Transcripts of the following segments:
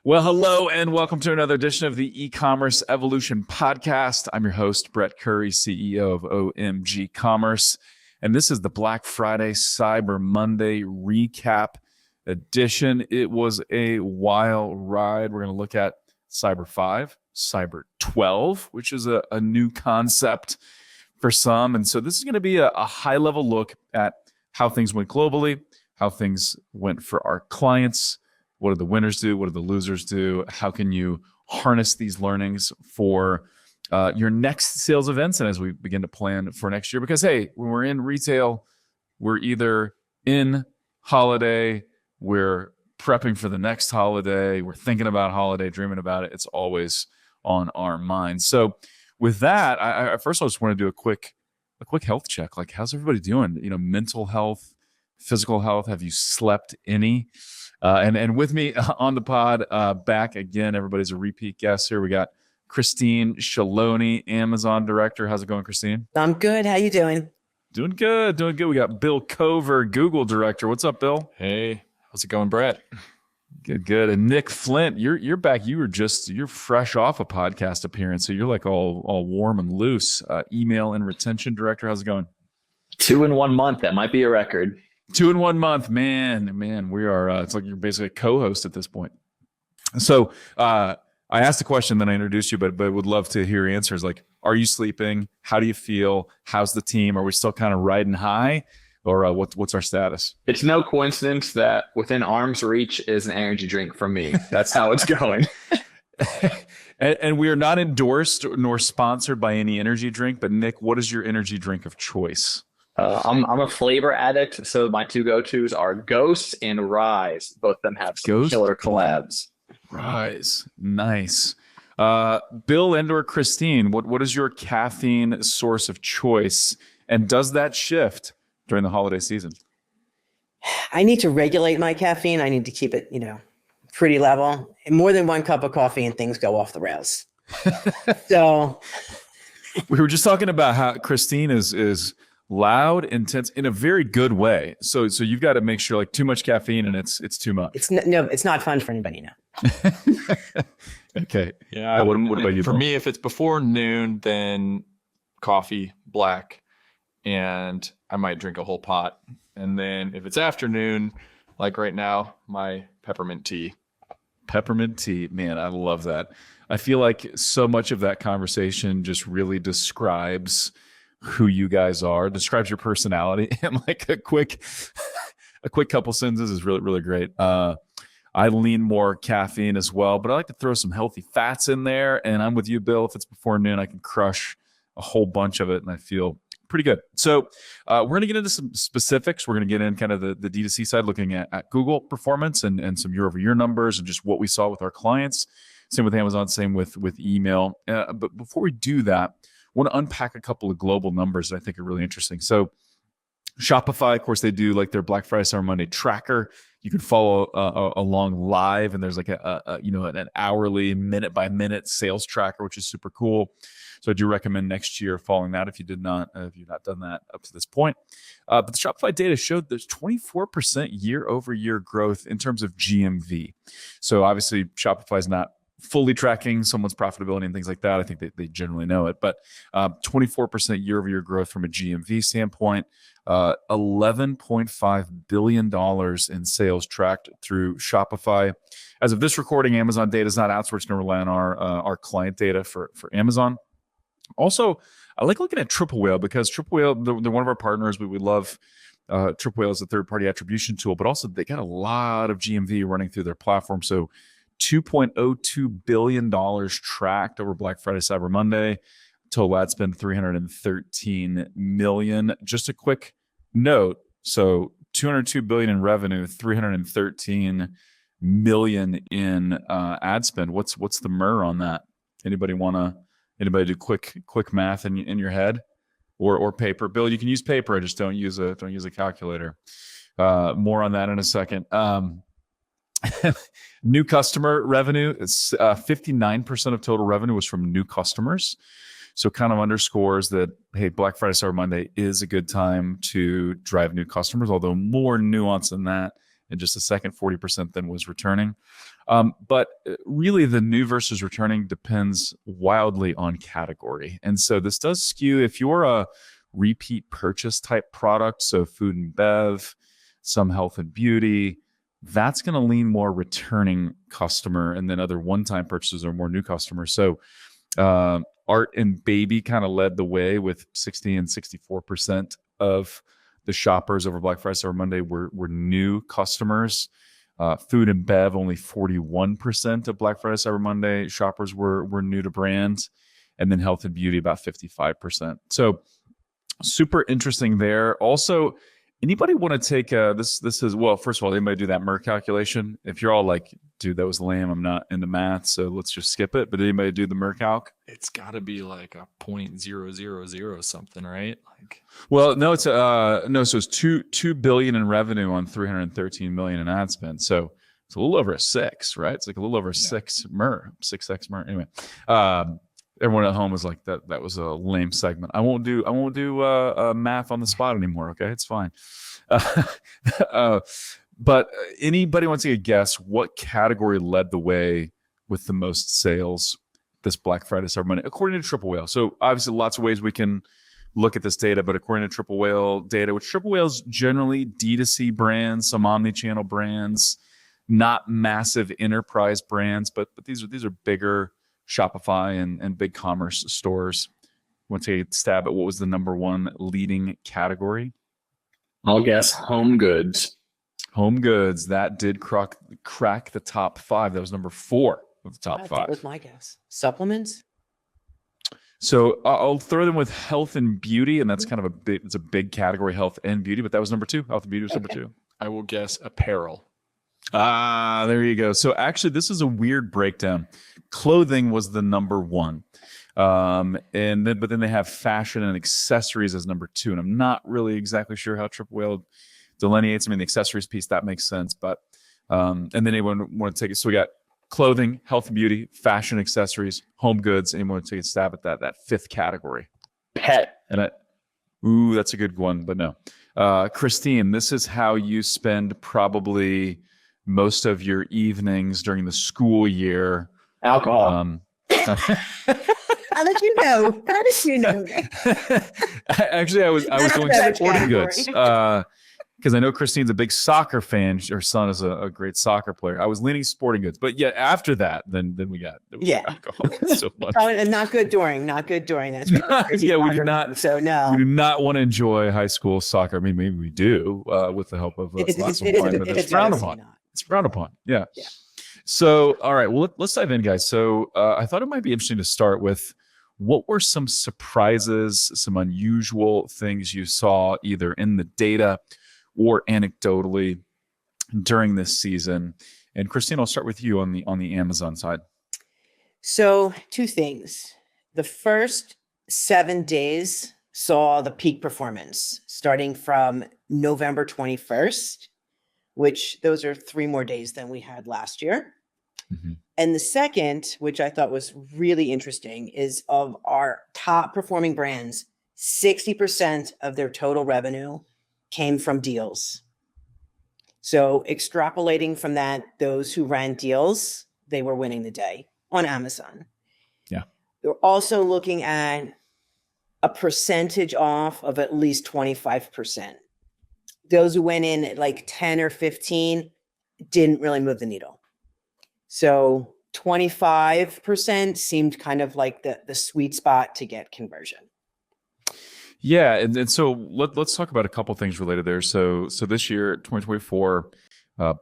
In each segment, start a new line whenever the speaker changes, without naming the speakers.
Well, hello and welcome to another edition of the E-commerce Evolution Podcast. I'm your host, Brett Curry, CEO of OMG Commerce. And this is the Black Friday Cyber Monday recap edition. It was a wild ride. We're going to look at Cyber 5, Cyber 12, which is a new concept for some. And so this is going to be a high-level look at how things went globally, how things went for our clients. What do the winners do? What do the losers do? How can you harness these learnings for your next sales events and as we begin to plan for next year? Because, hey, when we're in retail, we're either in holiday, we're prepping for the next holiday, we're thinking about holiday, dreaming about it. It's always on our minds. So with that, I first of all just want to do a quick health check. Like, how's everybody doing? You know, mental health, physical health. Have you slept any? And with me on the pod, back again, everybody's a repeat guest here. We got Christine Shaloni, Amazon Director. How's it going, Christine?
I'm good. How you doing?
Doing good. We got Bill Cover, Google Director. What's up, Bill?
Hey, how's it going, Brett?
Good. And Nick Flint, you're back. You're fresh off a podcast appearance, so you're like all warm and loose. Email and Retention Director. How's it going?
2 in 1 month. That might be a record.
2 in 1 month, man, we are, it's like you're basically a co-host at this point. So I asked the question, then I introduced you, but would love to hear answers. Like, are you sleeping? How do you feel? How's the team? Are we still kind of riding high, or what's our status?
It's no coincidence that within arm's reach is an energy drink from me. That's how it's going.
And we are not endorsed nor sponsored by any energy drink, but Nick, what is your energy drink of choice?
I'm a flavor addict, so my two go-tos are Ghost and Rise. Both of them have some killer collabs.
Rise, nice. Bill and/or Christine, what is your caffeine source of choice, and does that shift during the holiday season?
I need to regulate my caffeine. I need to keep it, pretty level. More than 1 cup of coffee and things go off the rails. So
we were just talking about how Christine is loud, intense in a very good way. So you've got to make sure, like, too much caffeine and it's too much.
It's not fun for anybody now.
Okay.
Yeah.
What about you?
For me, if it's before noon, then coffee, black, and I might drink a whole pot. And then if it's afternoon, like right now, my peppermint tea.
Peppermint tea, man, I love that. I feel like so much of that conversation just really describes who you guys are, describes your personality, and like a quick couple sentences is really, really great. I lean more caffeine as well, but I like to throw some healthy fats in there. And I'm with you, Bill. If it's before noon, I can crush a whole bunch of it, and I feel pretty good. So we're going to get into some specifics. We're going to get in kind of the D2C side, looking at Google performance and some year-over-year numbers and just what we saw with our clients. Same with Amazon, same with email. But before we do that, I want to unpack a couple of global numbers that I think are really interesting. So Shopify, of course, they do like their Black Friday Cyber Monday tracker. You can follow along live, and there's like an hourly, minute by minute sales tracker, which is super cool. So I do recommend next year following that if you've not done that up to this point. But the Shopify data showed there's 24% year over year growth in terms of GMV. So obviously Shopify is not fully tracking someone's profitability and things like that. I think they generally know it, but 24% year over year growth from a GMV standpoint, $11.5 billion in sales tracked through Shopify. As of this recording, Amazon data is not outsourced, nor rely on our client data for Amazon. Also, I like looking at Triple Whale because Triple Whale, they're one of our partners. We love Triple Whale as a third-party attribution tool, but also they got a lot of GMV running through their platform. So $2.02 billion tracked over Black Friday, Cyber Monday. Total ad spend $313 million. Just a quick note. So $202 billion in revenue, $313 million in ad spend. What's the MER on that? Anybody do quick math in your head, or paper? Bill, you can use paper. I just don't use a calculator. More on that in a second. New customer revenue is 59% of total revenue was from new customers. So kind of underscores that, hey, Black Friday, Cyber Monday is a good time to drive new customers, although more nuance than that in just a second. 40% then was returning. But really, the new versus returning depends wildly on category. And so this does skew if you're a repeat purchase type product, so food and bev, some health and beauty, that's going to lean more returning customer, and then other one-time purchases are more new customers. So art and baby kind of led the way with 60 and 64% of the shoppers over Black Friday, Cyber Monday were new customers. Food and bev, only 41% of Black Friday, Cyber Monday shoppers were new to brands, and then health and beauty about 55%. So super interesting there. Also, anybody want to take this is, well, first of all, anybody do that MER calculation? If you're all like, dude, that was lame, I'm not into math, so let's just skip it. But anybody do the MER calc?
It's got to be like a 0.000 something, right? Like,
well, no, it's no, so it's 2 billion in revenue on 313 million in ad spend. So it's a little over a 6, right? It's like a little over a 6 MER, 6x MER. Anyway, everyone at home was like, that was a lame segment. I won't do math on the spot anymore. Okay, it's fine. But anybody wants to take a guess what category led the way with the most sales this Black Friday, Cyber Monday, according to Triple Whale? So obviously lots of ways we can look at this data, but according to Triple Whale data, which Triple Whale's generally D2C brands, some omni-channel brands, not massive enterprise brands, but these are bigger Shopify and big commerce stores. Want to take a stab at what was the number one leading category?
I'll guess home goods.
Home goods. That did crack the top 5. That was number 4 of the top 5.
That was my guess. Supplements.
So I'll throw them with health and beauty, and that's kind of it's a big category, health and beauty. But that was number 2. Health and beauty was number 2.
I will guess apparel.
There you go. So actually, this is a weird breakdown. Clothing was the number 1. But then they have fashion and accessories as number 2. And I'm not really exactly sure how Triple Whale delineates. I mean, the accessories piece, that makes sense. But, and then anyone want to take it. So we got clothing, health and beauty, fashion, accessories, home goods. Anyone want to take a stab at that 5th category?
Pet.
Ooh, that's a good one, but no. Christine, this is how you spend probably most of your evenings during the school year.
Alcohol.
How did you know? How did you know?
Actually, I was going sporting goods because I know Christine's a big soccer fan. Her son is a great soccer player. I was leaning sporting goods, but yeah, after that, then we got alcohol. It's so fun.
And not good during. That's
yeah, we do not.
So no,
we do not want to enjoy high school soccer. I mean, maybe we do with the help of lots of fun, but it's frowned upon. It's frowned upon. Yeah. So, all right. Well, let's dive in, guys. So, I thought it might be interesting to start with what were some surprises, some unusual things you saw either in the data or anecdotally during this season. And Christine, I'll start with you on the Amazon side.
So, 2 things. The first 7 days saw the peak performance starting from November 21st. Which those are 3 more days than we had last year. Mm-hmm. And the second, which I thought was really interesting, is of our top performing brands, 60% of their total revenue came from deals. So extrapolating from that, those who ran deals, they were winning the day on Amazon.
Yeah.
They're also looking at a percentage off of at least 25%. Those who went in at like 10 or 15 didn't really move the needle. So 25% seemed kind of like the sweet spot to get conversion.
Yeah. And so let's talk about a couple things related there. So this year, 2024,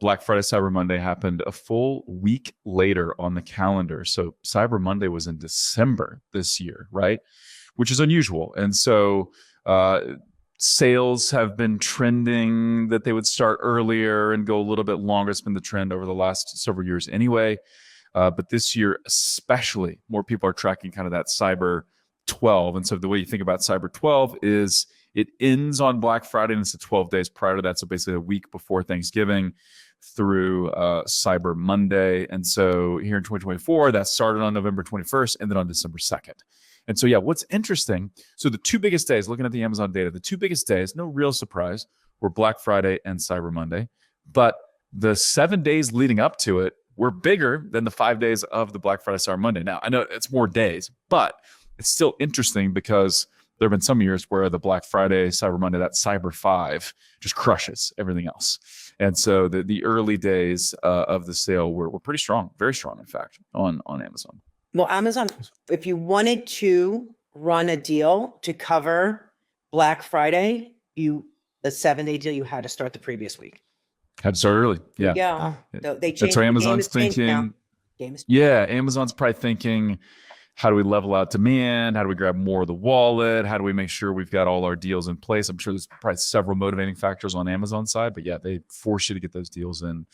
Black Friday, Cyber Monday happened a full week later on the calendar. So Cyber Monday was in December this year, right? Which is unusual. And so, sales have been trending that they would start earlier and go a little bit longer. It's been the trend over the last several years anyway. But this year, especially, more people are tracking kind of that Cyber 12. And so the way you think about Cyber 12 is it ends on Black Friday and it's 12 days prior to that. So basically a week before Thanksgiving through Cyber Monday. And so here in 2024, that started on November 21st and then on December 2nd. And so, yeah, what's interesting, so the 2 biggest days, looking at the Amazon data, the 2 biggest days, no real surprise, were Black Friday and Cyber Monday. But the 7 days leading up to it were bigger than the 5 days of the Black Friday Cyber Monday. Now, I know it's more days, but it's still interesting because there have been some years where the Black Friday Cyber Monday, that Cyber 5, just crushes everything else. And so the early days of the sale were pretty strong, very strong, in fact, on Amazon.
Well, Amazon, if you wanted to run a deal to cover Black Friday, the 7-day deal, you had to start the previous week.
Had to start early. Yeah.
Yeah. So they changed.
That's what Amazon's
the game is changed now.
thinking.
Game is-
Yeah, Amazon's probably thinking, how do we level out demand? How do we grab more of the wallet? How do we make sure we've got all our deals in place? I'm sure there's probably several motivating factors on Amazon's side, but yeah, they force you to get those deals in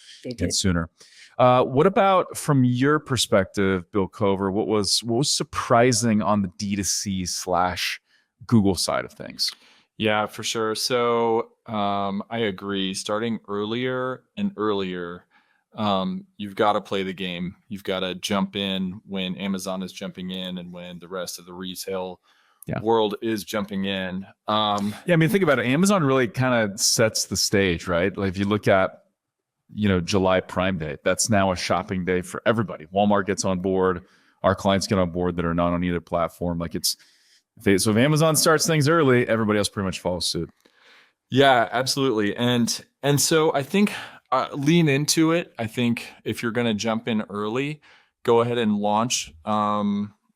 sooner. What about from your perspective, Bill Cover? What was surprising on the D2C / Google side of things?
Yeah, for sure. So I agree. Starting earlier and earlier, you've got to play the game. You've got to jump in when Amazon is jumping in and when the rest of the retail world is jumping in.
I mean, think about it. Amazon really kind of sets the stage, right? Like if you look at, July Prime Day, that's now a shopping day for everybody. Walmart gets on board. Our clients get on board that are not on either platform. So if Amazon starts things early, everybody else pretty much follows suit.
Yeah, absolutely. And so I think lean into it. I think if you're going to jump in early, go ahead and launch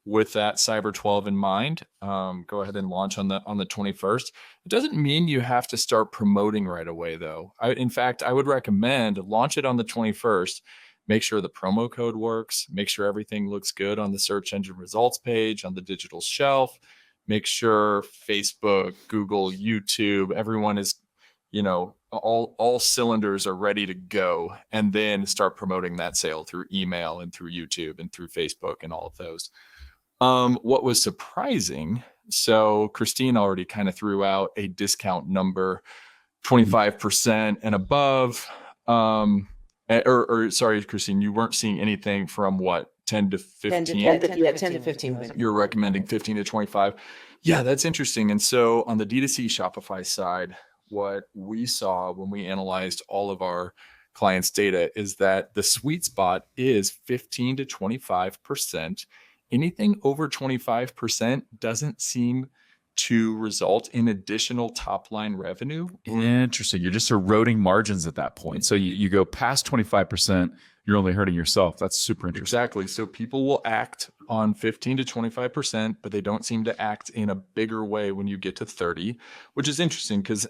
with that Cyber 12 in mind. Go ahead and launch on the 21st. It doesn't mean you have to start promoting right away, though. In fact, I would recommend launch it on the 21st. Make sure the promo code works. Make sure everything looks good on the search engine results page, on the digital shelf. Make sure Facebook, Google, YouTube, everyone is, all cylinders are ready to go, and then start promoting that sale through email and through YouTube and through Facebook and all of those. What was surprising, so Christine already kind of threw out a discount number, 25% and above. Sorry, Christine, you weren't seeing anything from what? 10 to 15?
10 to 15.
You're recommending 15 to 25. Yeah, that's interesting. And so on the D2C Shopify side, what we saw when we analyzed all of our clients' data is that the sweet spot is 15 to 25%. Anything over 25% doesn't seem to result in additional top line revenue.
Interesting. You're just eroding margins at that point. So you go past 25%, you're only hurting yourself. That's super interesting.
Exactly. So people will act on 15 to 25%, but they don't seem to act in a bigger way when you get to 30, which is interesting because,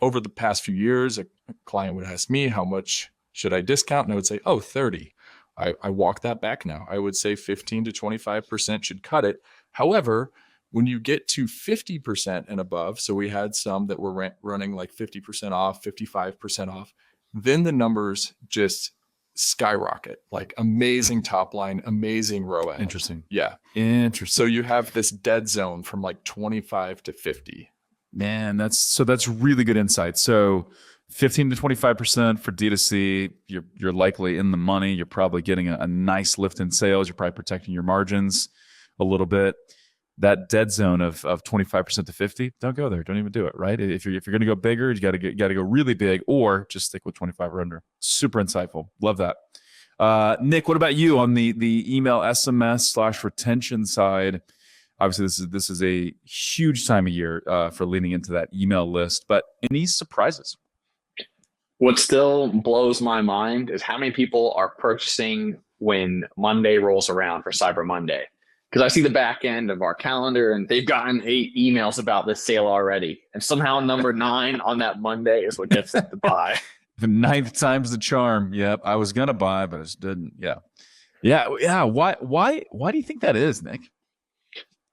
over the past few years, a client would ask me, how much should I discount? And I would say, 30. I walk that back now. I would say 15 to 25% should cut it. However, when you get to 50% and above, so we had some that were running like 50% off, 55% off, then the numbers just skyrocket, like amazing top line, amazing ROAS.
Interesting.
Yeah.
Interesting.
So you have this dead zone from like 25 to 50.
Man, that's really good insight. So 15 to 25% for D2C, you're likely in the money. You're probably getting a nice lift in sales. You're probably protecting your margins a little bit. That dead zone of 25% to 50, don't go there. Don't even do it, right? If you're going to go bigger, you got to go really big, or just stick with 25 or under. Super insightful. Love that. Nick, what about you on the email SMS / retention side? Obviously, this is a huge time of year for leaning into that email list. But any surprises?
What still blows my mind is how many people are purchasing when Monday rolls around for Cyber Monday. Because I see the back end of our calendar and they've gotten 8 emails about this sale already. And somehow number 9 on that Monday is what gets them to buy.
The 9th time's the charm. Yep. I was going to buy, but I just didn't. Yeah. Yeah. Why do you think that is, Nick?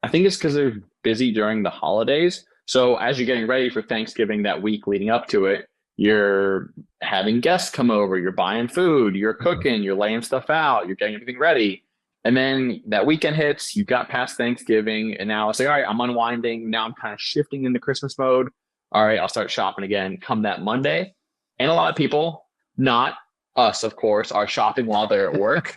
I think it's because they're busy during the holidays. So as you're getting ready for Thanksgiving that week leading up to it, you're having guests come over, you're buying food, you're cooking, you're laying stuff out, you're getting everything ready. And then that weekend hits, you got past Thanksgiving, and now it's like, all right, I'm unwinding. Now I'm kind of shifting into Christmas mode. All right, I'll start shopping again come that Monday. And a lot of people, not us, of course, are shopping while they're at work.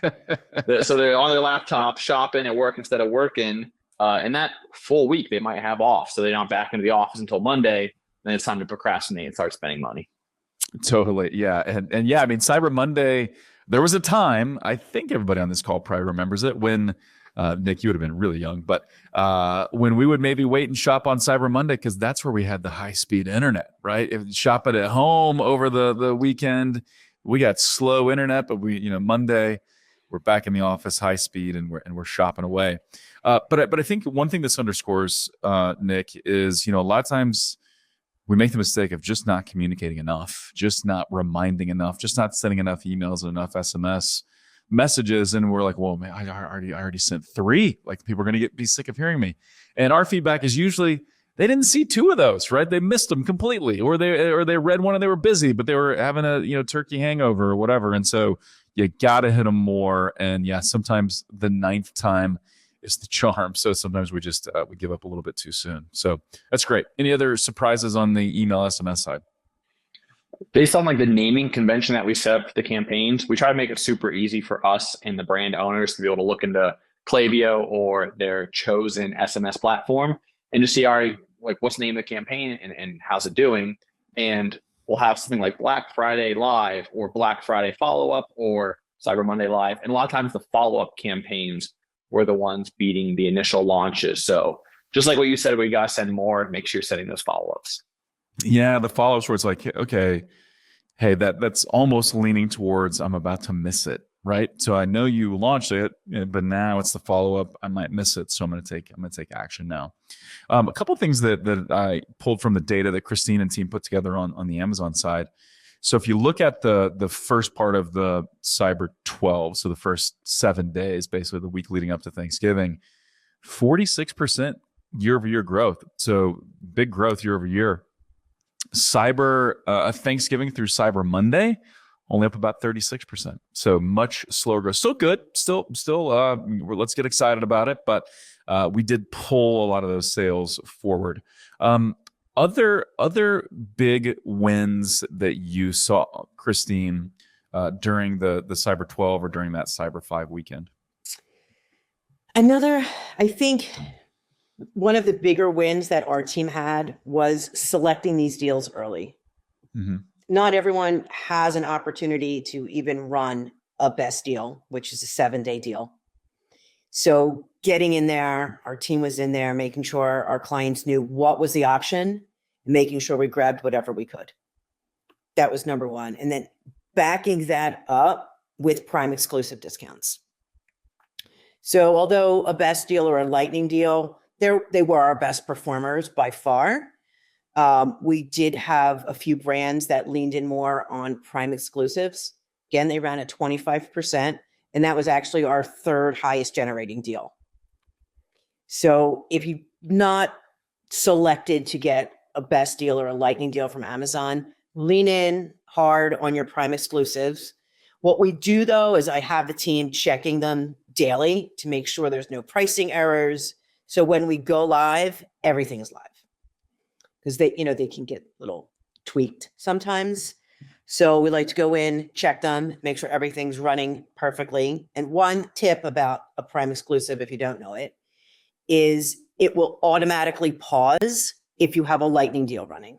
So they're on their laptop shopping at work instead of working. And that full week they might have off. So they're not back into the office until Monday. Then it's time to procrastinate and start spending money.
Totally. Yeah. And yeah, I mean, Cyber Monday, there was a time, I think everybody on this call probably remembers it, when Nick, you would have been really young, but when we would maybe wait and shop on Cyber Monday, because that's where we had the high speed internet, right? If you shop it at home over the weekend, we got slow internet, but Monday, we're back in the office, high speed, and we're shopping away. But I think one thing this underscores, Nick, is a lot of times we make the mistake of just not communicating enough, just not reminding enough, just not sending enough emails and enough SMS messages. And we're like, well, man, I already sent 3. Like, people are going to be sick of hearing me. And our feedback is usually they didn't see 2 of those, right? They missed them completely, or they read one and they were busy, but they were having a turkey hangover or whatever. And so you got to hit them more. And yeah, sometimes the 9th time is the charm. So sometimes we just we give up a little bit too soon. So that's great. Any other surprises on the email SMS side?
Based on like the naming convention that we set up for the campaigns, we try to make it super easy for us and the brand owners to be able to look into Klaviyo or their chosen SMS platform and just see, all right, like, what's the name of the campaign and how's it doing? And we'll have something like Black Friday Live or Black Friday Follow-Up or Cyber Monday Live. And a lot of times the follow-up campaigns were the ones beating the initial launches. So just like what you said, we got to send more, make sure you're sending those follow-ups.
Yeah, the follow-ups where it's like, okay, hey, that's almost leaning towards I'm about to miss it, right? So I know you launched it, but now it's the follow-up. I might miss it, so I'm gonna take action now. A couple of things that I pulled from the data that Christine and team put together on the Amazon side. So if you look at the first part of the Cyber 12, so the first 7 days, basically the week leading up to Thanksgiving, 46% year-over-year growth. So big growth year-over-year. Cyber Thanksgiving through Cyber Monday, only up about 36%. So much slower growth. Still good. Still. Let's get excited about it. But we did pull a lot of those sales forward. Other big wins that you saw, Christine, during the Cyber 12 or during that Cyber 5 weekend?
I think one of the bigger wins that our team had was selecting these deals early.
Mm-hmm.
Not everyone has an opportunity to even run a best deal, which is a 7-day deal. So getting in there, our team was in there, making sure our clients knew what was the option, making sure we grabbed whatever we could. That was number one. And then backing that up with Prime exclusive discounts. So although a best deal or a lightning deal, they were our best performers by far. We did have a few brands that leaned in more on Prime exclusives. Again, they ran at 25%, and that was actually our 3rd highest generating deal. So if you're not selected to get a best deal or a lightning deal from Amazon, lean in hard on your Prime exclusives. What we do, though, is I have the team checking them daily to make sure there's no pricing errors. So when we go live, everything is live, because they can get a little tweaked sometimes. So we like to go in, check them, make sure everything's running perfectly. And one tip about a Prime exclusive, if you don't know it, is it will automatically pause if you have a lightning deal running.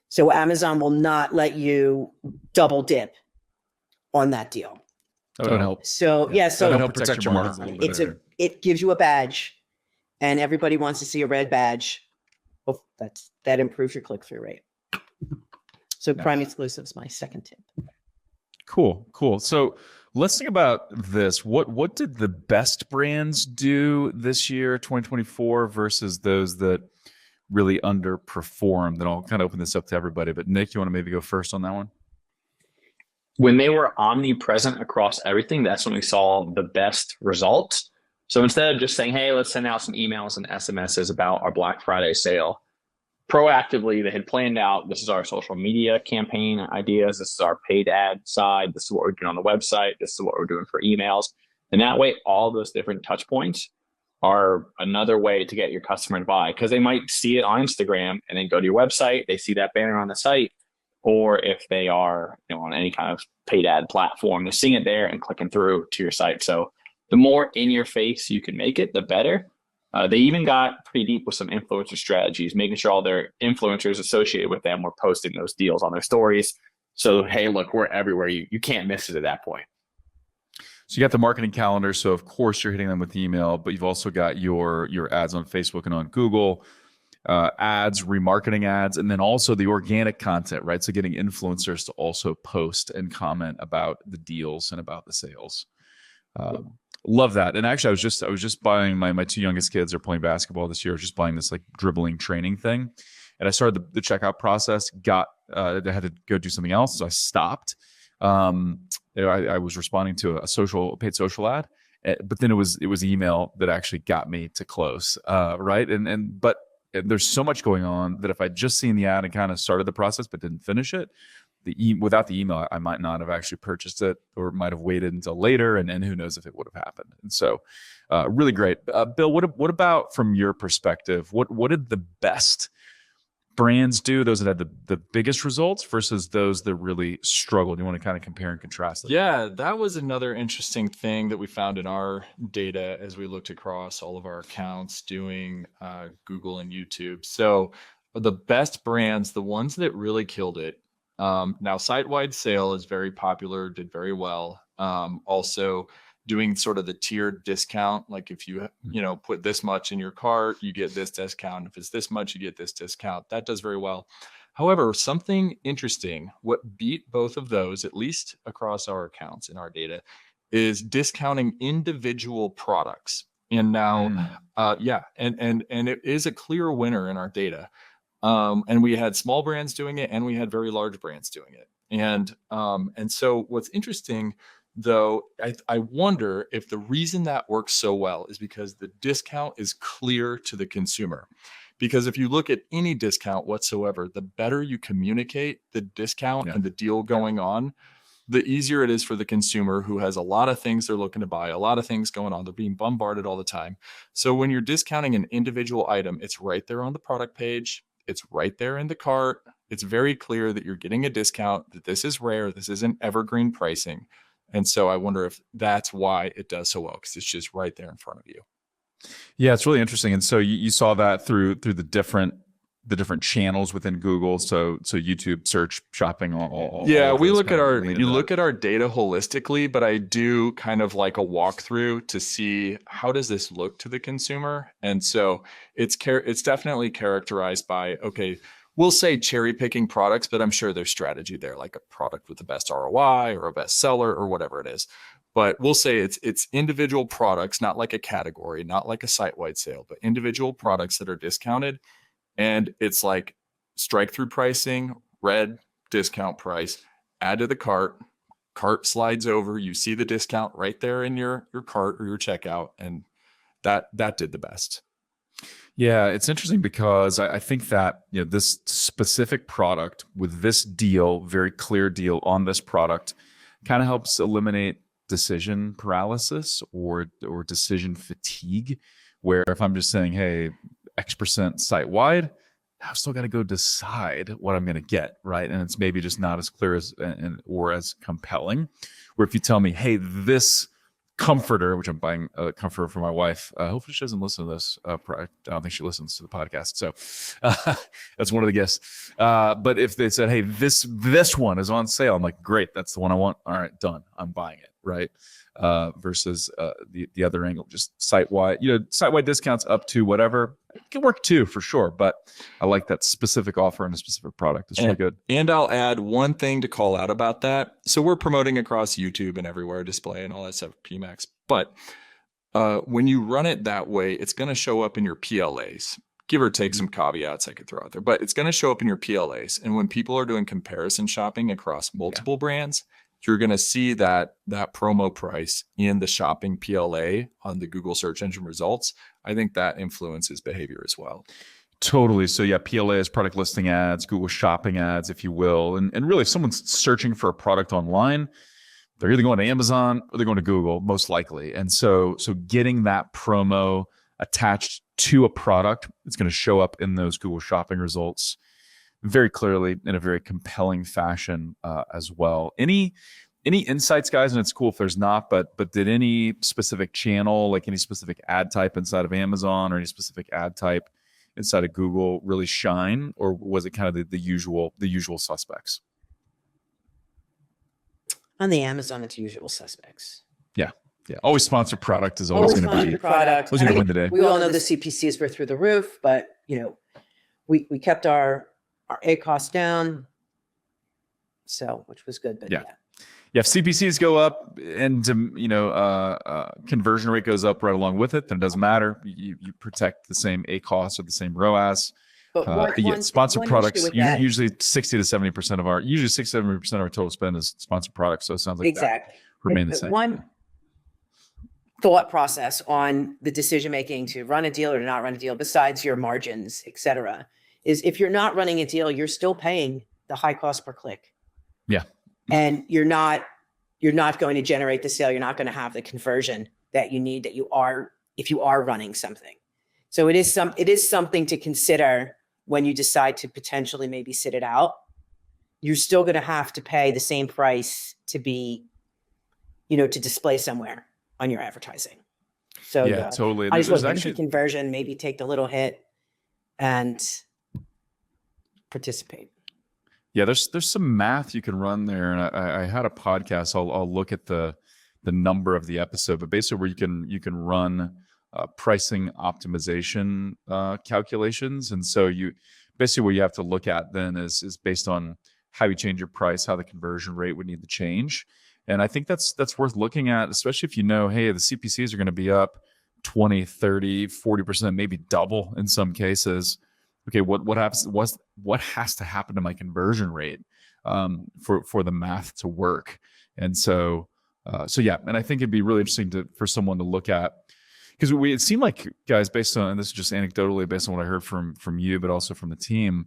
So Amazon will not let you double dip on that deal.
That would help.
So yeah, so
That'll help protect your margins a little bit.
it gives you a badge, and everybody wants to see a red badge. Well, that improves your click-through rate. So Prime exclusive is my second tip.
Cool. So let's think about this. What did the best brands do this year, 2024, versus those that really underperformed? Then I'll kind of open this up to everybody. But Nick, you want to maybe go first on that one?
When they were omnipresent across everything, that's when we saw the best results. So instead of just saying, hey, let's send out some emails and SMSs about our Black Friday sale, proactively, they had planned out, this is our social media campaign ideas, this is our paid ad side, this is what we're doing on the website, this is what we're doing for emails. And that way, all those different touch points are another way to get your customer to buy, because they might see it on Instagram and then go to your website, they see that banner on the site, or if they are on any kind of paid ad platform, they're seeing it there and clicking through to your site. So the more in your face you can make it, the better. They even got pretty deep with some influencer strategies, making sure all their influencers associated with them were posting those deals on their stories. So, hey, look, we're everywhere. You can't miss it at that point.
So you got the marketing calendar. So of course you're hitting them with email, but you've also got your ads on Facebook and on Google, ads, remarketing ads, and then also the organic content, right? So getting influencers to also post and comment about the deals and about the sales. Love that. And actually, I was just buying my two youngest kids are playing basketball this year. I was just buying this like dribbling training thing, and I started the checkout process. I had to go do something else, so I stopped. I was responding to a paid social ad, but then it was email that actually got me to close. Right, but there's so much going on that if I'd just seen the ad and kind of started the process but didn't finish it, without the email, I might not have actually purchased it, or might have waited until later, and who knows if it would have happened. And so, really great. Bill, what about from your perspective? What did the best brands do? Those that had the biggest results versus those that really struggled. You want to kind of compare and contrast it?
Yeah, that was another interesting thing that we found in our data as we looked across all of our accounts doing Google and YouTube. So the best brands, the ones that really killed it. Now, site-wide sale is very popular, did very well. Also, doing sort of the tiered discount, like if you put this much in your cart, you get this discount. If it's this much, you get this discount. That does very well. However, something interesting, what beat both of those, at least across our accounts in our data, is discounting individual products. And now, and it is a clear winner in our data. And we had small brands doing it, and we had very large brands doing it. And so what's interesting, though, I wonder if the reason that works so well is because the discount is clear to the consumer. Because if you look at any discount whatsoever, the better you communicate the discount and the deal going on, the easier it is for the consumer who has a lot of things they're looking to buy, a lot of things going on. They're being bombarded all the time. So when you're discounting an individual item, it's right there on the product page. It's right there in the cart. It's very clear that you're getting a discount, that this is rare, this isn't evergreen pricing. And so I wonder if that's why it does so well, because it's just right there in front of you.
Yeah, it's really interesting. And so you saw that through the different channels within Google. So YouTube, search, shopping, all
we look at look at our data holistically, but I do kind of like a walkthrough to see how does this look to the consumer. And so it's definitely characterized by, okay, we'll say cherry picking products, but I'm sure there's strategy there, like a product with the best ROI or a best seller or whatever it is. But we'll say it's individual products, not like a category, not like a site-wide sale, but individual products that are discounted. And it's like strike through pricing, red, discount price, add to the cart slides over, you see the discount right there in your cart or your checkout, and that did the best.
Yeah, it's interesting because I think that this specific product with this deal, very clear deal on this product, kind of helps eliminate decision paralysis or decision fatigue, where if I'm just saying, hey, X% site wide, I've still got to go decide what I'm going to get, right? And it's maybe just not as clear or as compelling. Where if you tell me, hey, this comforter, which I'm buying a comforter for my wife. Hopefully she doesn't listen to this. I don't think she listens to the podcast. So that's one of the guests. But if they said, hey, this one is on sale, I'm like, great, that's the one I want. All right, done. I'm buying it, right? Versus the other angle, just site-wide, site-wide discounts up to whatever. It can work too, for sure. But I like that specific offer and a specific product. It's really good.
And I'll add one thing to call out about that. So we're promoting across YouTube and everywhere, display and all that stuff, PMAX. But when you run it that way, it's going to show up in your PLAs. Give or take some caveats I could throw out there, but it's going to show up in your PLAs. And when people are doing comparison shopping across multiple brands, you're going to see that promo price in the shopping PLA on the Google search engine results. I think that influences behavior as well.
Totally. So yeah, PLA is product listing ads, Google shopping ads, if you will. And really, if someone's searching for a product online, they're either going to Amazon or they're going to Google, most likely. And so getting that promo attached to a product, it's going to show up in those Google shopping results very clearly in a very compelling fashion as well. Any insights, guys? And it's cool if there's not, but did any specific channel, like any specific ad type inside of Amazon or any specific ad type inside of Google really shine, or was it kind of the usual suspects?
On the Amazon, it's usual suspects.
Yeah. Always sponsored product is always going to be.
Product.
Who's going to win today?
We all know the CPCs were through the roof, but we kept our A costs down, so which was good. But
Yeah, if CPCs go up and conversion rate goes up right along with it, then it doesn't matter. You protect the same A costs or the same ROAS.
But
sponsored products usually 60% of our total spend is sponsored products. So it sounds like
exactly
that remain the same.
One thought process on the decision making to run a deal or to not run a deal, besides your margins, et cetera, is if you're not running a deal, you're still paying the high cost per click.
Yeah.
And you're not going to generate the sale. You're not going to have the conversion that you need, if you are running something. So it is something to consider when you decide to potentially maybe sit it out. You're still going to have to pay the same price to be, to display somewhere on your advertising. So
yeah, totally.
I just want to conversion, maybe take the little hit and participate.
Yeah, there's some math you can run there, and I had a podcast. I'll look at the number of the episode, but basically where you can run pricing optimization calculations, and so what you have to look at then is based on how you change your price, how the conversion rate would need to change. And I think that's worth looking at, especially if hey, the CPCs are going to be up 20, 30, 40%, maybe double in some cases. Okay, what happens? What has to happen to my conversion rate for the math to work? And so yeah, and I think it'd be really interesting for someone to look at, because it seemed like, guys, based on, and this is just anecdotally based on what I heard from you, but also from the team,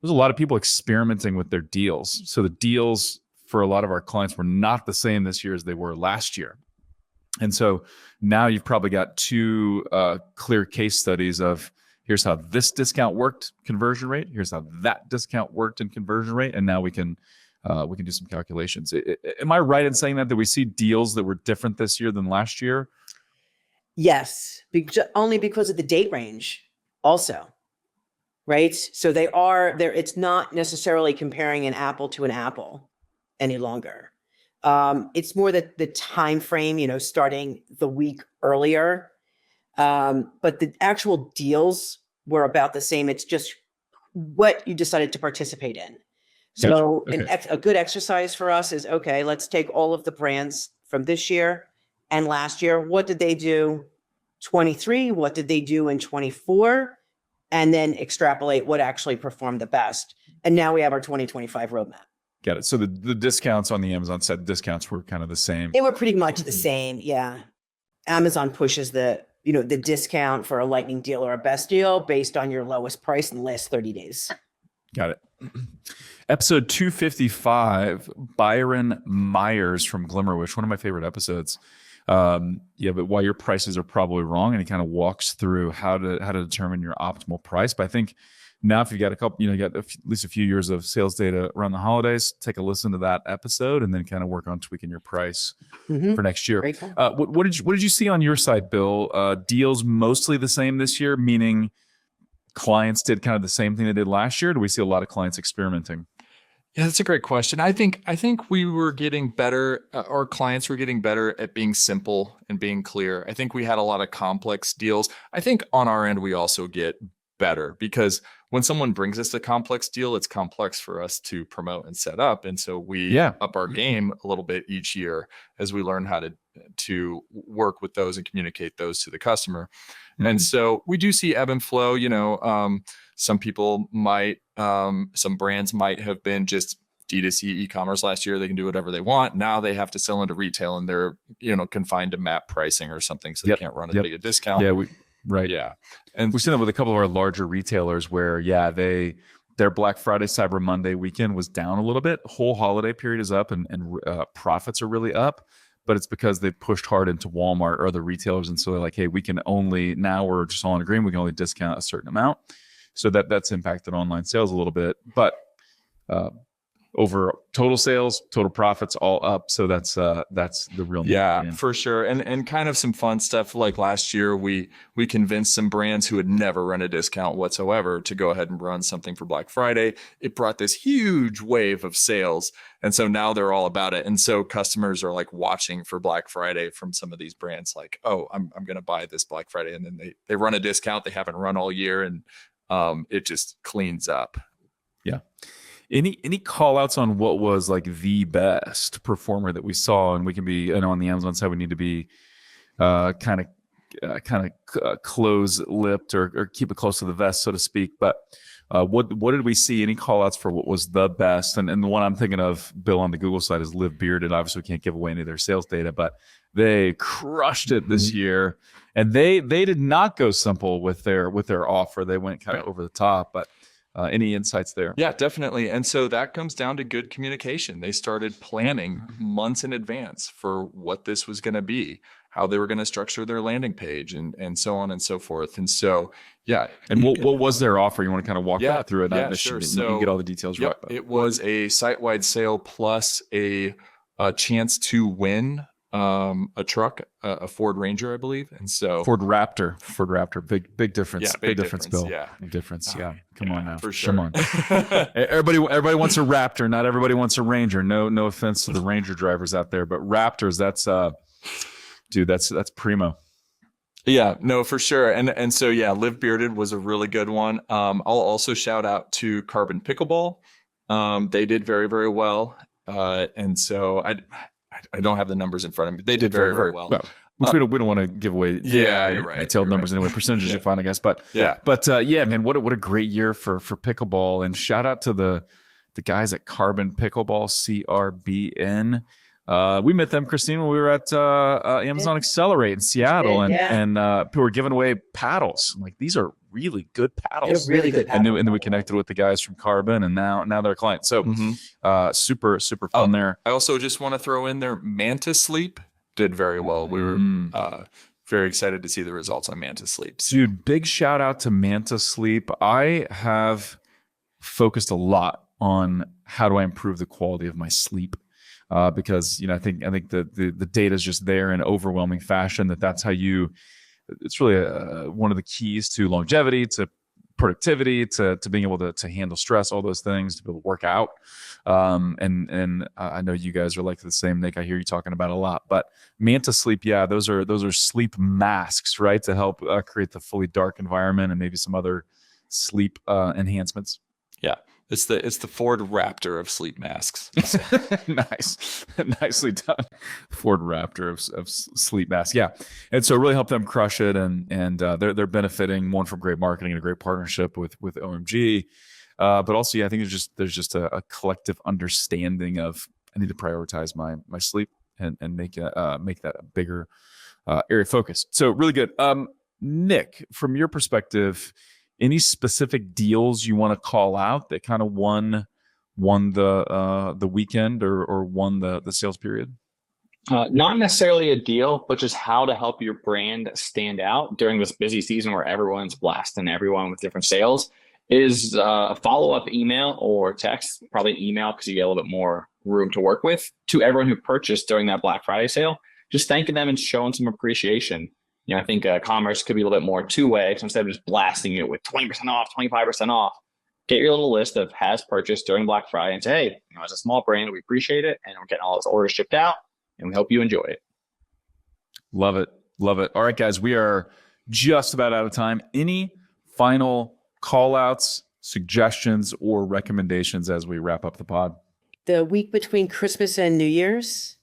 there's a lot of people experimenting with their deals. So the deals for a lot of our clients were not the same this year as they were last year. And so now you've probably got two clear case studies of, here's how this discount worked, conversion rate. Here's how that discount worked in conversion rate. And now we can do some calculations. Am I right in saying that we see deals that were different this year than last year?
Yes, only because of the date range also, right? So they are there. It's not necessarily comparing an apple to an apple any longer. It's more that the time frame, starting the week earlier. But the actual deals were about the same. It's just what you decided to participate in. So a good exercise for us is, okay, let's take all of the brands from this year and last year. What did they do 23? What did they do in 24? And then extrapolate what actually performed the best. And now we have our 2025 roadmap.
Got it. So the discounts on the Amazon side, discounts were kind of the same.
They were pretty much the same. Yeah. Amazon pushes the discount for a lightning deal or a best deal based on your lowest price in the last 30 days.
Got it. Episode 255, Byron Myers from Glimmerwish, one of my favorite episodes. But why your prices are probably wrong, and he kind of walks through how to determine your optimal price. But I think now, if you got at least a few years of sales data around the holidays, take a listen to that episode, and then kind of work on tweaking your price for next year. What did you see on your side, Bill? Deals mostly the same this year, meaning clients did kind of the same thing they did last year? Or do we see a lot of clients experimenting?
Yeah, that's a great question. I think we were getting better, our clients were getting better at being simple and being clear. I think we had a lot of complex deals. I think on our end, we also get better, because when someone brings us a complex deal, it's complex for us to promote and set up. And so we up our game a little bit each year as we learn how to work with those and communicate those to the customer. Mm-hmm. And so we do see ebb and flow. Some people might, some brands might have been just D2C e-commerce last year. They can do whatever they want. Now they have to sell into retail, and they're, confined to MAP pricing or something. So they can't run as big a discount.
Yeah. Right. Yeah. And we've seen that with a couple of our larger retailers where, their Black Friday, Cyber Monday weekend was down a little bit. Whole holiday period is up and profits are really up, but it's because they pushed hard into Walmart or other retailers. And so they're like, hey, now we're just all in agreement. We can only discount a certain amount. So that's impacted online sales a little bit. But over total sales, total profits, all up. So that's the real name.
Yeah, for sure. And kind of some fun stuff. Like last year, we convinced some brands who had never run a discount whatsoever to go ahead and run something for Black Friday. It brought this huge wave of sales. And so now they're all about it. And so customers are like watching for Black Friday from some of these brands, like, oh, I'm going to buy this Black Friday. And then they run a discount they haven't run all year, and it just cleans up.
Yeah. Any call outs on what was like the best performer that we saw? And we can be, I know on the Amazon side, we need to be kind of close lipped or keep it close to the vest, so to speak. But what did we see? Any call outs for what was the best? And the one I'm thinking of, Bill, on the Google side is Live Bearded. Obviously, we can't give away any of their sales data, but they crushed it this year. And they did not go simple with their offer. They went kind of over the top, but any insights there?
Yeah, definitely. And so that comes down to good communication. They started planning months in advance for what this was going to be, how they were going to structure their landing page, and so on and so forth. And so, yeah.
And what was their offer? You want to kind of walk that through it?
Yeah, sure.
So you get all the details right.
It was a site-wide sale plus a chance to win a truck, a Ford Ranger, I believe. And so
Ford Raptor, big difference.
Yeah,
big difference, Bill.
Yeah.
Big difference. Yeah. Come on now.
For sure.
Come on. Everybody wants a Raptor. Not everybody wants a Ranger. No offense to the Ranger drivers out there, but Raptors, that's primo.
Yeah, no, for sure. And so, yeah, Live Bearded was a really good one. I'll also shout out to Carbon Pickleball. They did very, very well. And so I don't have the numbers in front of me. They did very, very well.
Which we don't want to give away.
You're right.
Detailed numbers anyway. Percentages are fine, I guess. But
yeah,
man, what a great year for pickleball. And shout out to the guys at Carbon Pickleball, CRBN. We met them, Christine, when we were at Amazon Accelerate in Seattle, and people were giving away paddles. I'm like, these are really good paddles.
They're really good paddles.
And then we connected with the guys from Carbon, and now they're clients. So super fun there.
I also just want to throw in there, Mantis Sleep did very well. We were very excited to see the results on Mantis Sleep.
Dude, big shout out to Manta Sleep. I have focused a lot on how do I improve the quality of my sleep. Because I think the data is just there in overwhelming fashion. That's how it's really one of the keys to longevity, to productivity, to being able to handle stress, all those things, to be able to work out. And I know you guys are like the same, Nick. I hear you talking about a lot. But Manta Sleep, yeah, those are sleep masks, right, to help create the fully dark environment and maybe some other sleep enhancements.
Yeah. It's the Ford Raptor of sleep masks.
Nice. Nicely done. Ford Raptor of sleep masks. Yeah. And so really help them crush it. And they're benefiting, one, from great marketing and a great partnership with OMG. But also, I think there's just a collective understanding of, I need to prioritize my sleep and make that a bigger area of focus. So really good. Nick, from your perspective, any specific deals you want to call out that kind of won the weekend or won the sales period?
Not necessarily a deal, but just how to help your brand stand out during this busy season where everyone's blasting everyone with different sales is a follow-up email or text, probably an email because you get a little bit more room to work with, to everyone who purchased during that Black Friday sale, just thanking them and showing some appreciation. I think commerce could be a little bit more two-way. So instead of just blasting it with 20% off, 25% off, get your little list of has purchased during Black Friday and say, hey, as a small brand, we appreciate it. And we're getting all this orders shipped out and we hope you enjoy it.
Love it. All right, guys, we are just about out of time. Any final call outs, suggestions, or recommendations as we wrap up the pod?
The week between Christmas and New Year's,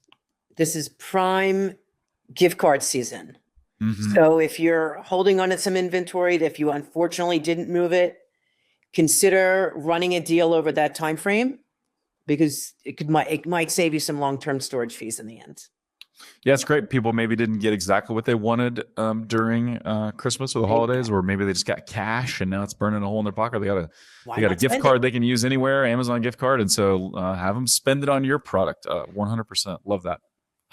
this is prime gift card season. Mm-hmm. So if you're holding on to some inventory, if you unfortunately didn't move it, consider running a deal over that time frame, because it might save you some long-term storage fees in the end.
Yeah, it's great. People maybe didn't get exactly what they wanted during Christmas or the holidays, or maybe they just got cash and now it's burning a hole in their pocket. They got a gift card they can use anywhere, Amazon gift card, and so have them spend it on your product. 100%. Love that.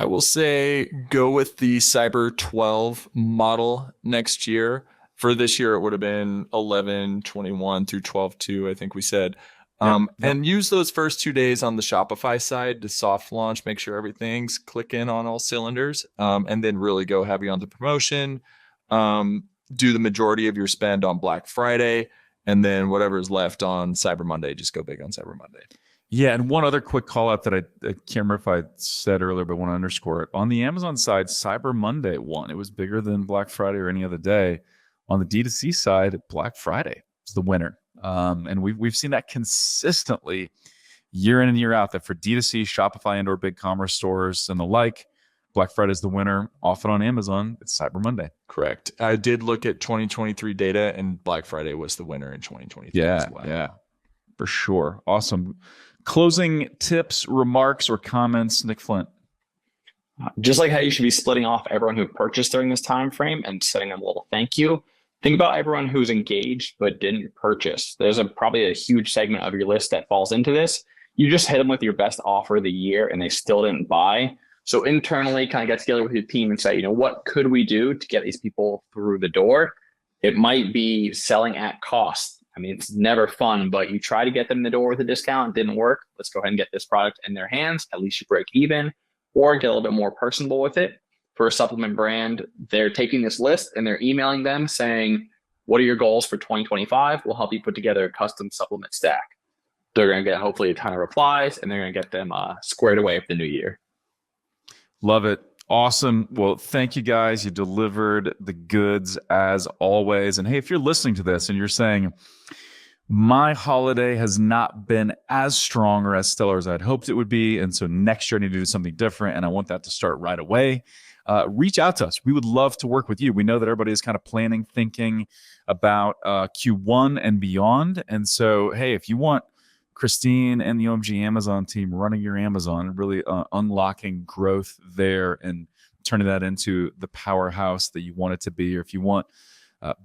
I will say go with the Cyber 12 model next year. For this year, it would have been 11.21 through 12.2, I think we said. And use those first 2 days on the Shopify side to soft launch, make sure everything's clicking on all cylinders, and then really go heavy on the promotion. Do the majority of your spend on Black Friday, and then whatever's left on Cyber Monday, just go big on Cyber Monday.
Yeah, and one other quick call out that I can't remember if I said earlier, but I want to underscore it. On the Amazon side, Cyber Monday won. It was bigger than Black Friday or any other day. On the D2C side, Black Friday was the winner. And we've seen that consistently year in and year out, that for D2C, Shopify and/or big commerce stores and the like, Black Friday is the winner. Often on Amazon, it's Cyber Monday.
Correct. I did look at 2023 data, and Black Friday was the winner in 2023
Yeah,
as well.
yeah, for sure. Awesome. Closing tips, remarks, or comments, Nick Flint?
Just like how you should be splitting off everyone who purchased during this time frame and sending them a little thank you. Think about everyone who's engaged but didn't purchase. There's probably a huge segment of your list that falls into this. You just hit them with your best offer of the year and they still didn't buy. So internally, kind of get together with your team and say, what could we do to get these people through the door? It might be selling at cost. I mean, it's never fun, but you try to get them in the door with a discount. It didn't work. Let's go ahead and get this product in their hands. At least you break even, or get a little bit more personable with it. For a supplement brand, they're taking this list and they're emailing them saying, what are your goals for 2025? We'll help you put together a custom supplement stack. They're going to get hopefully a ton of replies, and they're going to get them squared away for the new year.
Love it. Awesome. Well, thank you guys. You delivered the goods as always. And hey, if you're listening to this and you're saying, my holiday has not been as strong or as stellar as I'd hoped it would be, and so next year I need to do something different, and I want that to start right away, reach out to us. We would love to work with you. We know that everybody is kind of planning, thinking about Q1 and beyond. And so, hey, if you want Christine and the OMG Amazon team running your Amazon, really unlocking growth there and turning that into the powerhouse that you want it to be, or if you want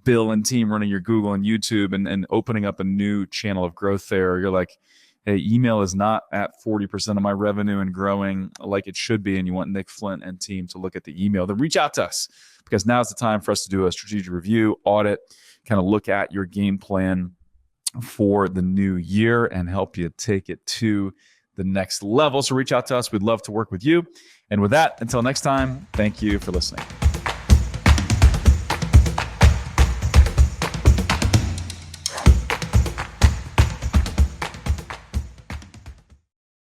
Bill and team running your Google and YouTube and opening up a new channel of growth there, you're like, hey, email is not at 40% of my revenue and growing like it should be, and you want Nick Flint and team to look at the email, then reach out to us, because now's the time for us to do a strategic review, audit, kind of look at your game plan for the new year and help you take it to the next level. So reach out to us. We'd love to work with you. And with that, until next time, thank you for listening.